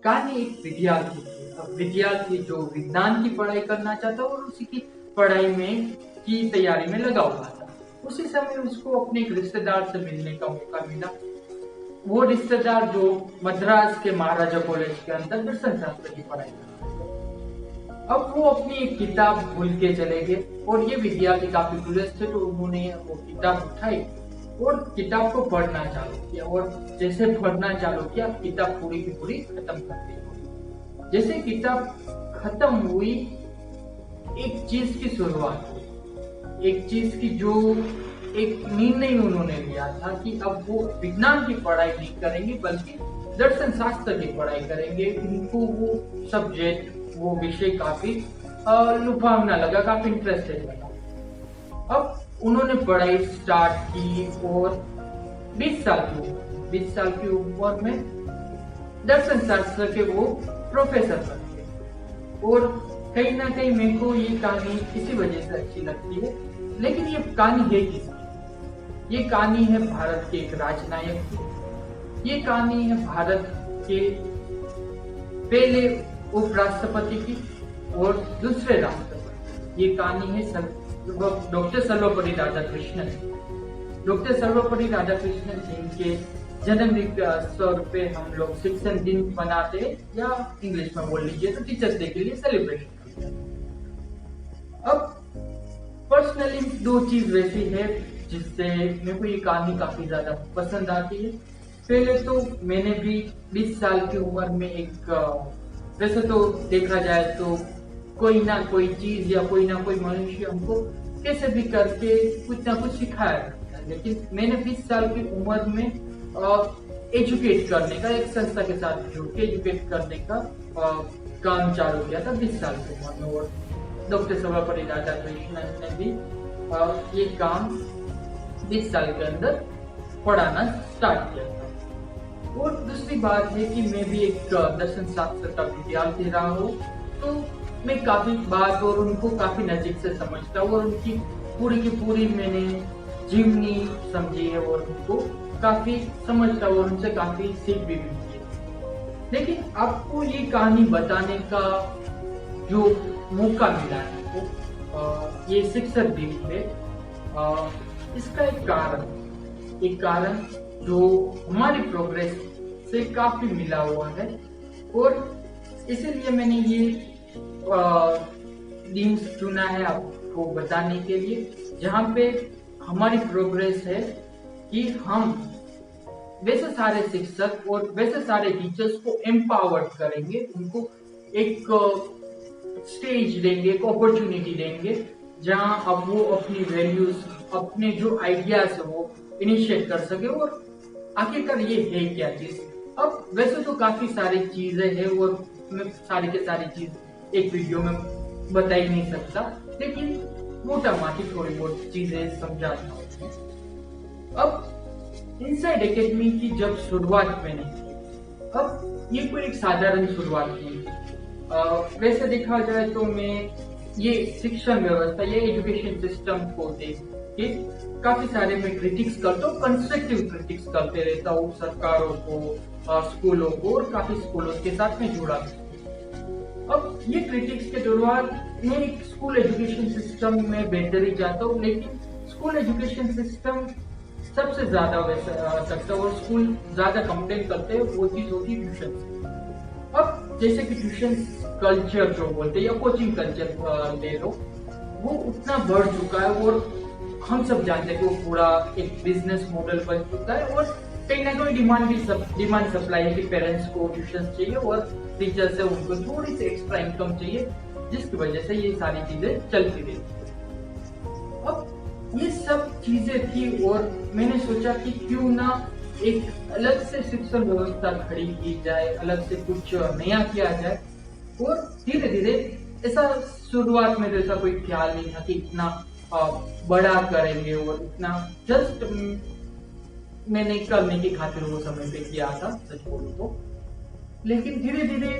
कहानी एक विद्यार्थी थी। अब विद्यार्थी जो विज्ञान की पढ़ाई करना चाहता और उसी की पढ़ाई में की तैयारी में लगा हुआ था। उसी समय उसको अपने एक रिश्तेदार से मिलने का मौका मिला। वो रिश्तेदार जो मद्रास के महाराजा कॉलेज के अंदर दर्शन शास्त्र की पढ़ाई करता था। अब वो अपनी एक किताब भूल के चले गए और ये विद्यार्थी काफी क्यूरियस थे, तो उन्होंने वो किताब उठाई और किताब को पढ़ना चालू किया। और जैसे पढ़ना चालू किया, किताब पूरी की पूरी खत्म कर दी। जैसे किताब खत्म हुई, एक चीज की शुरुआत हुई, एक चीज की जो एक निर्णय उन्होंने लिया था कि अब वो विज्ञान की पढ़ाई नहीं करेंगे बल्कि दर्शन शास्त्र की पढ़ाई करेंगे। उनको वो सब्जेक्ट, वो विषय काफी लुभावना लगा, काफी इंटरेस्टेड लगा। अब उन्होंने पढ़ाई स्टार्ट की और 20 साल की उम्र में दर्शन शास्त्र के वो प्रोफेसर बन गए। और कहीं ना कहीं मेरे को ये कहानी इसी वजह से अच्छी लगती है। लेकिन ये कहानी है किसकी? ये कहानी है भारत के एक राजनायक की। ये कहानी है भारत के पहले उपराष्ट्रपति की और दूसरे राष्ट्रपति। ये कहानी है डॉक्टर सर्वपल्ली राधाकृष्णन। डॉक्टर सर्वपल्ली राधाकृष्णन जिनके जन्मदिन के अवसर पे हम लोग शिक्षक दिन मनाते हैं, या इंग्लिश में बोल लीजिए तो टीचर्स डे के लिए सेलिब्रेशन करते हैं। अब पर्सनली दो चीज वैसी है जिससे मेरे को ये कहानी काफी ज्यादा पसंद आती है। पहले तो मैंने भी 20 साल की उम्र में वैसे तो देखा जाए तो कोई ना कोई चीज या कोई ना कोई मनुष्य हमको कैसे भी करके कुछ ना कुछ सिखाया करता है। लेकिन मैंने 20 साल की उम्र में एजुकेट करने का, एक संस्था के साथ जुड़ के एजुकेट करने का काम चालू किया था 20 साल की उम्र में। और डॉक्टर सर्वपल्ली राधाकृष्णन ने भी ये काम 20 साल के अंदर पढ़ाना स्टार्ट किया था। और दूसरी बात है कि मैं भी एक दर्शन शास्त्र का विद्यार्थी रहा हूँ, तो मैं काफी बात और उनको काफी नजीक से समझता हूँ और उनकी पूरी की पूरी मैंने जीवनी समझी है और उनको काफी समझता हूँ और उनसे काफी सीख भी मिलती है। लेकिन आपको ये कहानी बताने का जो मौका मिला है वो ये शिक्षक दिन पे, इसका एक कारण जो हमारी प्रोग्रेस से काफी मिला हुआ है। और इसीलिए मैंने ये दिन चुना है आपको बताने के लिए, जहाँ पे हमारी प्रोग्रेस है कि हम वैसे सारे शिक्षक और वैसे सारे टीचर्स को एम्पावर्ड करेंगे, उनको एक स्टेज देंगे, एक अपॉर्चुनिटी देंगे, जहाँ अब वो अपनी वैल्यूज, अपने जो आइडियाज है वो इनिशिएट कर सके। और आखिरकार ये है क्या चीज? अब वैसे तो काफी सारी चीजें हैं और मैं सारी के सारी चीज एक वीडियो में बता ही नहीं सकता, लेकिन मोटा माटी थोड़ी बहुत चीजें समझाता हूँ। अब इनसाइड एकेडमी की जब शुरुआत मैंने की, अब ये कोई एक साधारण शुरुआत नहीं। वैसे देखा जाए तो मैं ये शिक्षण व्यवस्था, ये एजुकेशन सिस्टम को देख के काफी सारे मैं क्रिटिक्स करता हूँ, कंस्ट्रक्टिव क्रिटिक्स करते रहता हूँ सरकारों को, स्कूलों को, और काफी स्कूलों के साथ में जुड़ा। अब ये क्रिटिक्स के दौरान मैं एक स्कूल एजुकेशन सिस्टम में बेहतरी चाहता हूँ, लेकिन स्कूल एजुकेशन सिस्टम सबसे ज्यादा वैसा सकता है और स्कूल ज्यादा कंप्लेन करते हैं, वो चीज होती है ट्यूशन। अब जैसे कि ट्यूशन कल्चर जो बोलते हैं या कोचिंग कल्चर ले लो, वो उतना बढ़ चुका है और हम सब जानते हैं कि वो पूरा एक बिजनेस मॉडल बन चुका है। और कहीं ना कहीं डिमांड सप्लाई है कि पेरेंट्स को ट्यूशन चाहिए और टीचर्स है उनको थोड़ी सी एक्स्ट्रा इनकम चाहिए, जिसकी वजह से ये सारी चीजें चलती रहती है। अब ये सब चीजें थी और मैंने सोचा कि क्यों ना एक अलग से शिक्षण व्यवस्था खड़ी की जाए, अलग से कुछ नया किया जाए। और धीरे धीरे ऐसा शुरुआत में तो ऐसा कोई ख्याल नहीं था कि इतना बड़ा करेंगे, और इतना जस्ट मैंने करने की खातिर वो समय पे किया था, सच बोलूं तो। लेकिन धीरे धीरे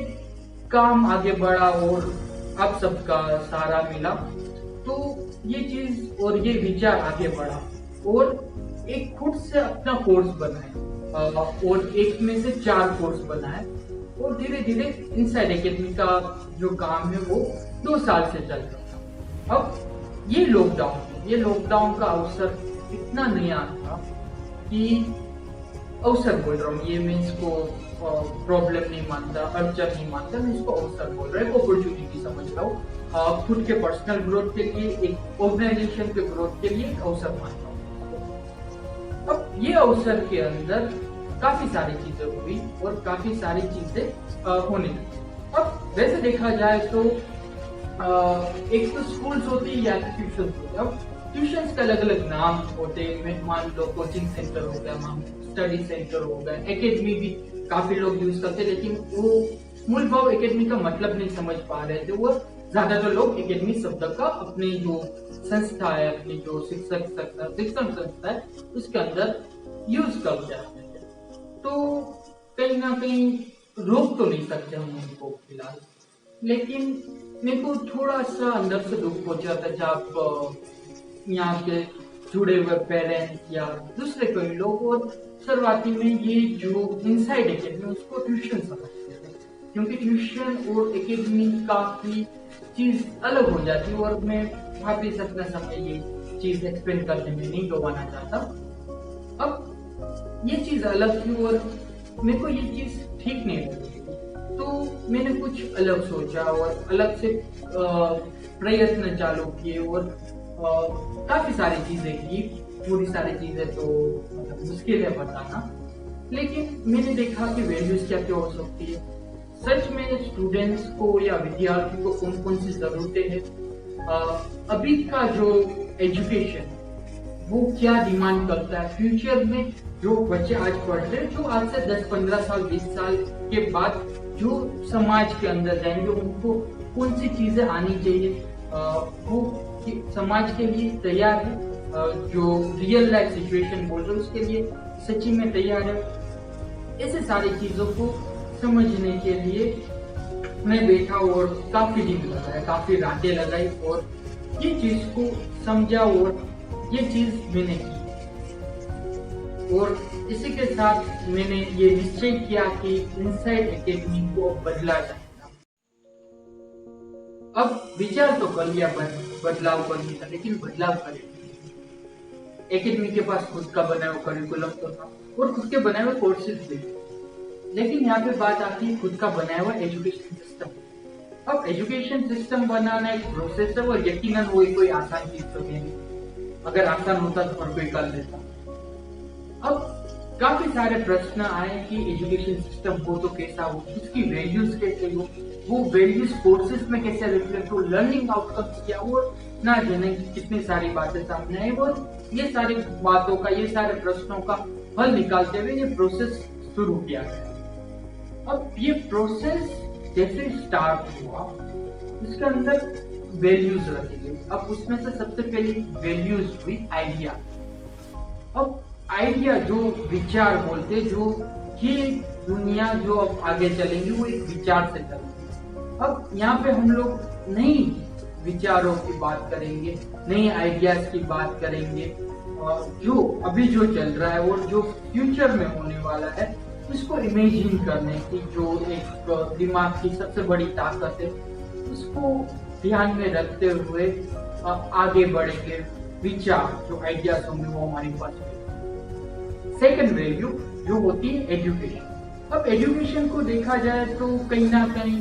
काम आगे बढ़ा और अब सबका सहारा मिला, तो ये चीज और ये विचार आगे बढ़ा और एक खुद से अपना कोर्स बनाए और एक में से 4 कोर्स बनाए। और धीरे धीरे इनसाइड एकेडमी का जो काम है वो 2 साल से चल रहा था। अब ये लॉकडाउन का अवसर इतना नया था कि अवसर बोल रहा हूँ, ये मैं इसको प्रॉब्लम नहीं मानता, अड़चन नहीं मानता, मैं इसको अवसर बोल रहा हूँ, अपॉर्चुनिटी समझ रहा हूँ। खुद के पर्सनल ग्रोथ के लिए, एक ऑर्गेनाइजेशन के ग्रोथ के लिए एक अवसर मानता हूँ। अब ये अवसर के अंदर काफी सारी चीजें हुई और काफी सारी चीजें होने लगी। अब वैसे देखा जाए तो एक तो स्कूल्स होती है या ट्यूशन होती है। अब ट्यूशन के अलग अलग नाम होते हैं, मान लो कोचिंग सेंटर हो गया, स्टडी सेंटर हो गया, एकेडमी भी काफी लोग यूज करते, लेकिन वो मूल भाव एकेडमी का मतलब नहीं समझ पा रहे थे। वो ज्यादातर लोग एकेडमी शब्द का अपनी जो संस्था है, अपनी जो शिक्षण संस्था है, उसके अंदर यूज कर जाते हैं। तो कहीं ना कहीं रोक तो नहीं सकते हम उनको फिलहाल, लेकिन मेरे को थोड़ा सा अंदर से दुख पहुंचा था जब यहाँ के जुड़े हुए पेरेंट्स या दूसरे कोई लोग और शुरुआती में ये जो इनसाइड एकेडमी उसको ट्यूशन समझते थे, क्योंकि ट्यूशन और एकेडमी काफी चीज अलग हो जाती है। और मैं वापिस अपना समय ये चीज एक्सप्लेन करने में नहीं डुबाना चाहता। अब ये चीज अलग थी और मेरे को ये चीज ठीक नहीं लगी, तो मैंने कुछ अलग सोचा और अलग से प्रयत्न चालू किए और काफी सारी चीजें की। पूरी सारी चीजें तो मतलब मुश्किल है बताना, लेकिन मैंने देखा कि वैल्यूज क्या क्या हो सकती है। सच में स्टूडेंट्स को या विद्यार्थी को कौन कौन सी जरूरतें हैं, अभी का जो एजुकेशन वो क्या डिमांड करता है, फ्यूचर में जो बच्चे आज पढ़ रहे हैं, जो आज से 10-15 साल 20 साल के बाद जो समाज के अंदर जाएंगे, उनको कौन सी चीजें आनी चाहिए, वो समाज के लिए तैयार है, जो रियल लाइफ सिचुएशन बोल रहे हैं उसके लिए सच्ची में तैयार है। ऐसे सारी चीजों को समझने के लिए मैं बैठा और काफी दिन लगाया, काफी रातें लगाई और ये चीज को समझा और ये चीज मैंने की। और इसी के साथ मैंने ये निश्चय किया कि इनसाइड एकेडमी को बदला जाएगा। अब विचार तो कर लिया बदलाव करने का, लेकिन बदलाव करें। एकेडमी के पास खुद का बनाया हुआ करिकुलम तो था और खुद के बनाए हुए कोर्सेज भी, लेकिन यहाँ पे बात आती है खुद का बनाया हुआ एजुकेशन सिस्टम। अब एजुकेशन सिस्टम बनाना एक प्रोसेस है और यकीनन वो कोई आसान चीज तो है नहीं। अगर आसान होता तो हर कोई कर लेता। अब काफी सारे प्रश्न आए कि एजुकेशन सिस्टम हो तो कैसा हो, उसकी वैल्यूज कैसे हो, वो वैल्यूज कोर्सेज में कैसे रिफ्लेक्ट हो, लर्निंग आउटकम्स क्या हो, ना जाने कितनी सारी बातें सामने आई। और ये सारी बातों का, ये सारे प्रश्नों का हल निकालते हुए ये प्रोसेस शुरू किया गया। अब ये प्रोसेस जैसे स्टार्ट हुआ, उसके अंदर वैल्यूज रखी गई। अब उसमें से सबसे पहली वैल्यूज हुई आइडिया। अब आइडिया जो विचार बोलते, जो ये दुनिया जो अब आगे चलेंगी वो एक विचार से चलेगी। अब यहाँ पे हम लोग नई विचारों की बात करेंगे, नई आइडियाज की बात करेंगे, जो अभी जो चल रहा है और जो फ्यूचर में होने वाला है उसको इमेजिन करने की जो एक दिमाग की सबसे बड़ी ताकत है, उसको ध्यान में रखते हुए आगे बढ़ेंगे। विचार जो आइडियाज होंगे वो हमारे पास होंगे। सेकेंड वैल्यू जो होती है एजुकेशन। अब एजुकेशन को देखा जाए तो कहीं ना कहीं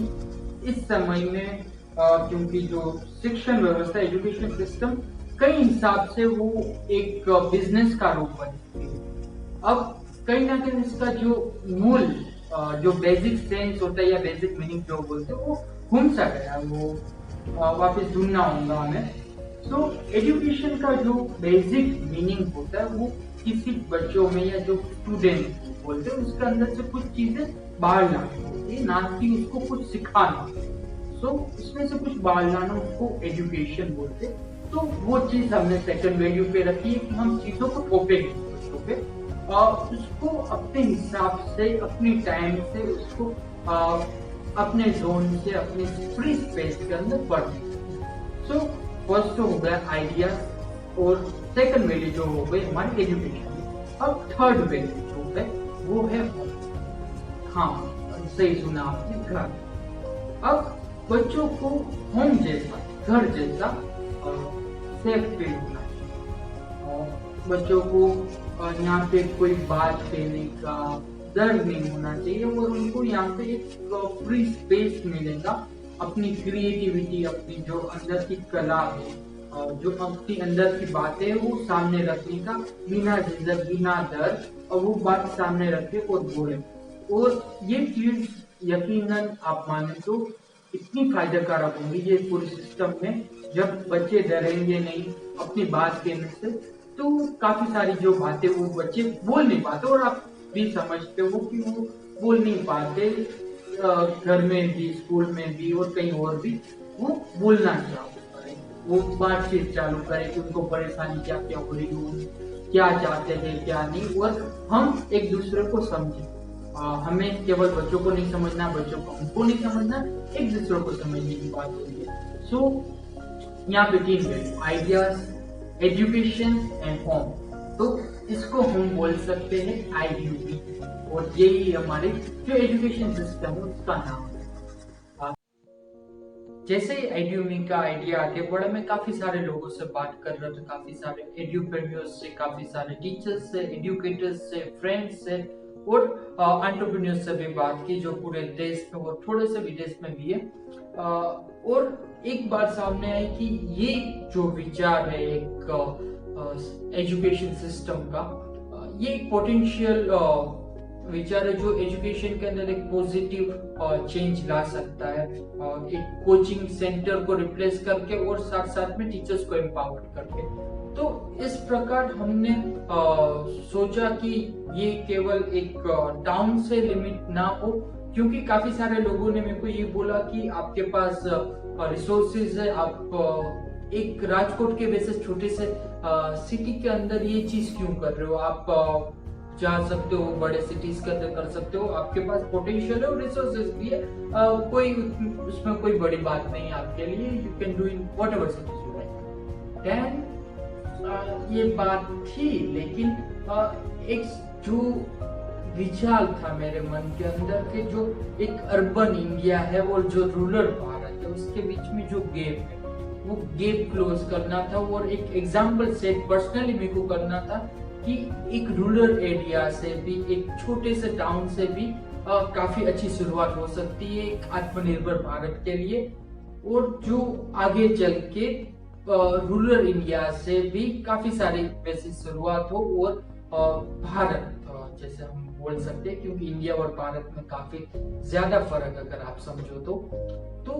इस समय में क्योंकि जो शिक्षण व्यवस्था, एजुकेशन सिस्टम कई हिसाब से वो एक बिजनेस का रूप बन चुकी है। अब कहीं ना कहीं इसका जो मूल जो बेसिक सेंस होता है या बेसिक मीनिंग जो बोलते हैं वो घूम सा गया, वो वापस ढूंढना होगा हमें। तो एजुकेशन का जो बेसिक मीनिंग होता है वो किसी बच्चों में या जो स्टूडेंट बोलते हैं उसके अंदर से कुछ चीजें बाहर लानी होती है, ना कि उसको कुछ सिखाना। सो उसमें से कुछ बाहर लाना उसको एजुकेशन बोलते हैं। तो वो चीज हमने सेकंड वैल्यू पे रखी है कि हम चीजों को थोपे बच्चों पे और उसको अपने हिसाब से, अपनी टाइम से उसको अपने जोन से, अपने फ्री स्पेस के अंदर पढ़ने। सो फर्स्ट तो हो गया आइडिया और सेकंड वैल्यू जो हो गई हमारी एजुकेशन। अब थर्ड वैल्यू जो है वो है हाँ, सही सुना आपने, घर। अब बच्चों को होम जैसा, घर जैसा सेफ फील होना चाहिए। बच्चों को यहाँ पे कोई बात कहने का डर नहीं होना चाहिए और उनको यहाँ पे एक फ्री स्पेस मिलेगा अपनी क्रिएटिविटी, अपनी जो अंदर की कला है, जो अपनी अंदर की बातें है वो सामने रखने का, बिना झिझक बिना डर, और वो बात सामने रखे और बोले। और ये चीज यकीनन आप माने तो इतनी फायदा कारक होंगी ये पूरे सिस्टम में, जब बच्चे डरेंगे नहीं अपनी बात कहने से, तो काफी सारी जो बातें वो बच्चे बोल नहीं पाते, और आप भी समझते हो कि वो बोल नहीं पाते, घर में भी, स्कूल में भी और कहीं और भी वो बोलना चालू करें, वो बातचीत चालू करें कि उनको परेशानी क्या क्या हो रही हो, क्या चाहते थे क्या नहीं, और हम एक दूसरे को समझें। हमें केवल बच्चों को नहीं समझना, बच्चों को हमको नहीं समझना, एक दूसरे को समझने की बात होती है। सो यहाँ पे 3 value, ideas, education and home, तो इसको हम बोल सकते हैं IUP, और यही हमारे जो एजुकेशन सिस्टम है उसका नाम है। जैसे ही IUP का आइडिया आगे बढ़ा, मैं काफी सारे लोगों से बात कर रहा था, काफी सारे एड्यूप्रेन्योर्स से, काफी सारे टीचर्स से, एजुकेटर्स से, फ्रेंड्स से और एंटरप्रेन्योर्स से भी बात की, जो पूरे देश में और थोड़े से विदेश में भी है। और एक बात सामने आई कि ये जो विचार है एक एजुकेशन सिस्टम का, ये एक पोटेंशियल विचार है जो एजुकेशन के अंदर एक पॉजिटिव चेंज ला सकता है, एक कोचिंग सेंटर को रिप्लेस करके और साथ साथ में टीचर्स को एम्पावर करके। तो इस प्रकार हमने सोचा कि ये केवल एक टाउन से लिमिट ना हो, क्योंकि काफी सारे लोगों ने मेरे को ये बोला कि आपके पास रिसोर्सेज है, आप एक राजकोट के वैसे छोटे से सिटी के अंदर ये चीज क्यों कर रहे हो, आप जा सकते हो, बड़े सिटीज के अंदर कर सकते हो, आपके पास पोटेंशियल है और रिसोर्सेज भी है, कोई उसमें कोई बड़ी बात नहीं है आपके लिए, you can do in whatever cities you like. Then ये बात थी, लेकिन एक जो विचार था मेरे मन के अंदर के जो एक अर्बन इंडिया है और जो रूरल भारत है, उसके बीच में जो गैप है वो गैप क्लोज करना था, और एक एग्जाम्पल सेट पर्सनली मेरे को करना था कि एक रूरल एरिया से भी, एक छोटे से टाउन से भी काफी अच्छी शुरुआत हो सकती है एक आत्मनिर्भर भारत के लिए, और जो आगे चल के रूरल इंडिया से भी काफी सारी वैसी शुरुआत हो, और भारत जैसे हम बोल सकते हैं, क्योंकि इंडिया और भारत में काफी ज्यादा फर्क अगर आप समझो तो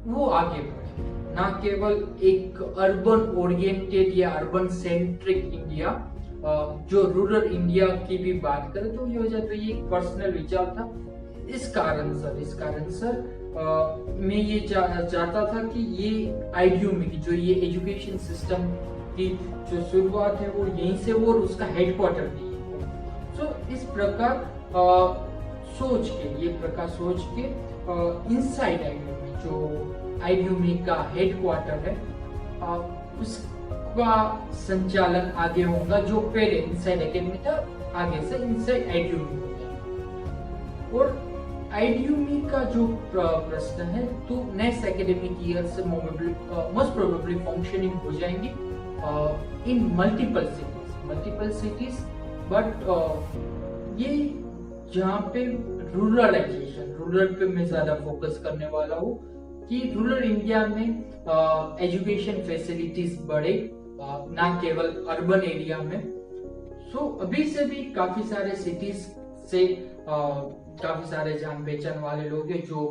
वो आगे बढ़े, ना केवल एक अर्बन ओरिएंटेड या अर्बन सेंट्रिक इंडिया, जो रूरल इंडिया की भी बात करें तो ये हो जाए। तो ये एक पर्सनल विचार था। इस कारण सर मैं ये चाहता था कि ये IUP की जो ये एजुकेशन सिस्टम की जो शुरुआत है वो यहीं से, और उसका हेडक्वार्टर भी है। तो इस प्रकार सोच के इनसाइड IUP जो IUP का हेडक्वार्टर है, उसका संचालन आगे होगा, जो पहले इनसाइड एकेडमी था आगे से इनसाइड IUP हो गया। और IUP का जो प्रश्न है तो नेक्स्ट एकेडमिक ईयर से मोस्ट प्रोबेबली फंक्शनिंग हो जाएंगी इन मल्टीपल सिटीज, बट ये जहाँ पे रूरल पे मैं ज्यादा फोकस करने वाला हूँ कि रूरल इंडिया में एजुकेशन फैसिलिटीज बढ़े, ना केवल अर्बन एरिया में। सो अभी से भी काफी सारे सिटीज से काफी सारे जान पहचान वाले लोग हैं जो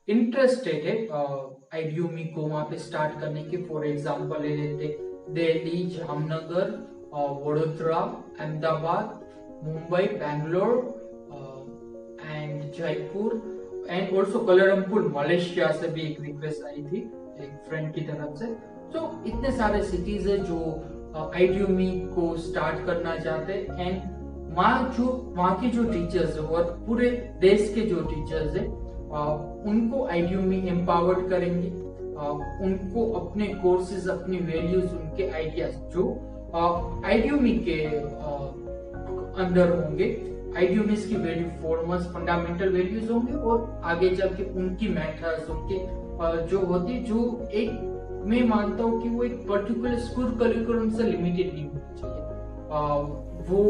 इंटरेस्टेड है IUP को वहां पे स्टार्ट करने के। फॉर एग्जांपल ले लेते Delhi, Jamnagar, Vadodara, Ahmedabad, Mumbai, Bangalore and Jaipur and also Kalrampur, Malaysia से भी एक रिक्वेस्ट आई थी एक फ्रेंड की तरफ से। तो इतने सारे सिटीज है जो IUP को स्टार्ट करना चाहते हैं, एंड वहाँ के जो टीचर्स है और पूरे देश के जो टीचर्स है उनको IUP एम्पावर्ड करेंगे, उनको अपने कोर्सेज, अपनी वैल्यूज, उनके आइडियाज जो IUP के अंदर होंगे आईडीएमएस की वैल्यू फॉर्मर्स फंडामेंटल वैल्यूज होंगे और आगे चल के उनकी मेथड्स उनके जो होती है, जो एक मैं मानता हूँ कि वो एक पर्टिकुलर स्कूल करिकुलम से लिमिटेड नहीं होनी चाहिए। वो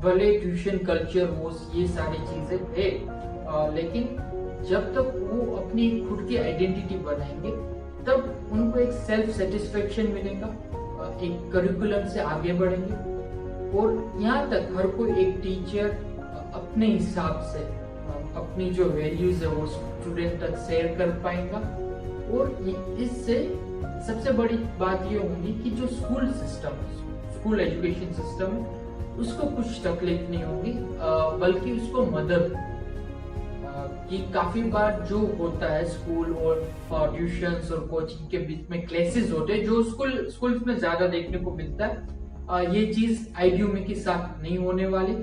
भले ट्यूशन कल्चर हो, ये सारी चीजें है, लेकिन जब तक वो अपनी खुद की आइडेंटिटी बनाएंगे तब उनको एक सेल्फ सेटिस्फेक्शन मिलेगा, एक करिकुलम से आगे बढ़ेंगे और यहाँ तक हर कोई एक टीचर अपने हिसाब से अपनी जो वैल्यूज है वो स्टूडेंट तक शेयर कर पाएगा। और इससे सबसे बड़ी बात ये होगी कि जो school system, school education system है, उसको कुछ तकलीफ नहीं होगी, बल्कि उसको मदद कि काफी बार जो होता है स्कूल और ट्यूशंस और कोचिंग के बीच में क्लासेस होते हैं जो स्कूल्स में ज्यादा देखने को मिलता है, ये चीज आईडीयूमी के साथ नहीं होने वाली।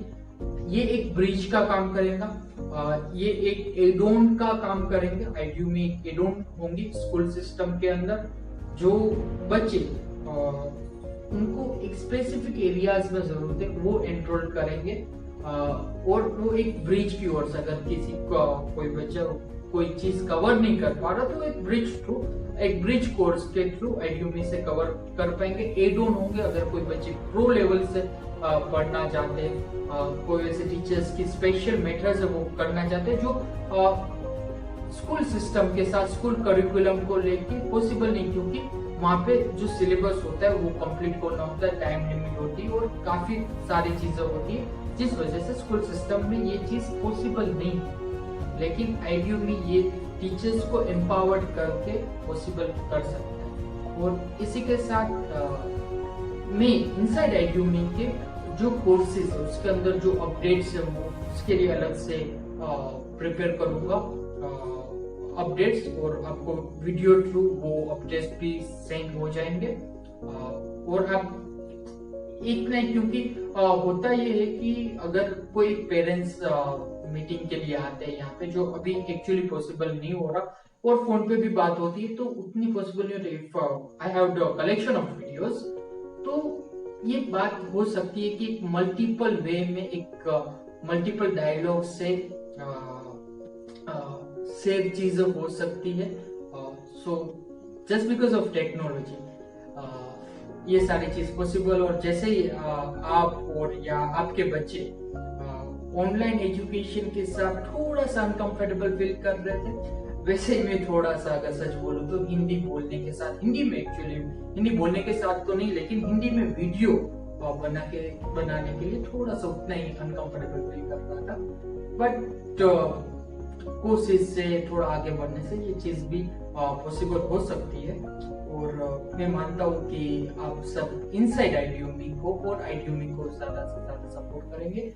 ये एक ब्रिज का काम करेगा, ये एक एडोन का काम करेंगे। आईडीयूमी एक एडोन होंगी स्कूल सिस्टम के अंदर, जो बच्चे उनको एक स्पेसिफिक एरियाज में जरूरत है वो एनरोल करेंगे, और वो एक ब्रिज की ओर से, अगर किसी का कोई बच्चा कोई चीज कवर नहीं कर पा रहा तो एक ब्रिज कोर्स के थ्रू आईडीयूमी से कवर कर पाएंगे। एडोन होंगे अगर कोई बच्चे प्रो लेवल से पढ़ना चाहते हैं, कोई ऐसे टीचर्स की स्पेशल मेथड्स है वो करना चाहते हैं जो स्कूल सिस्टम के साथ स्कूल करिकुलम को लेके पॉसिबल नहीं, क्योंकि वहाँ पे जो सिलेबस होता है वो कंप्लीट करना होता है, टाइम लिमिट होती है और काफी सारी चीजें होती है, जिस वजह से स्कूल सिस्टम में ये चीज पॉसिबल नहीं है। लेकिन आईडीयूमी ये टीचर्स को एम्पावर्ड करके पॉसिबल कर सकता है। और इसी के साथ मैं इनसाइड आईडीयूमी के जो कोर्सेज है उसके अंदर जो अपडेट्स है वो उसके लिए अलग से प्रिपेयर करूंगा अपडेट्स, और आपको वीडियो थ्रू वो अपडेट्स भी सेंड हो जाएंगे। और आप एक नहीं, क्योंकि होता ये है कि अगर कोई पेरेंट्स मीटिंग के लिए आते हैं यहाँ पे, जो अभी एक्चुअली पॉसिबल नहीं हो रहा, और फोन पे भी बात होती है तो उतनी पॉसिबल नहीं होती। If I have the collection of videos, तो ये बात हो सकती है कि मल्टीपल वे में एक मल्टीपल डायलॉग से सेव चीजें हो सकती है। So just because of technology ये सारी चीज पॉसिबल। और जैसे ही आप और या आपके बच्चे ऑनलाइन एजुकेशन के साथ थोड़ा सा अनकंफर्टेबल फील कर रहे थे, वैसे ही मैं थोड़ा सा अगर सच बोलूं तो हिंदी बोलने के साथ, हिंदी में एक्चुअली हिंदी बोलने के साथ तो नहीं, लेकिन हिंदी में वीडियो बनाने के लिए थोड़ा सा उतना ही अनकंफर्टेबल फील कर रहा था। बट कोशिश से थोड़ा आगे बढ़ने से ये चीज भी पॉसिबल हो सकती है। और मैं मानता हूँ कि आप सब इनसाइड आईडीयूमी को और आईडीयूमी को ज्यादा से ज्यादा सपोर्ट करेंगे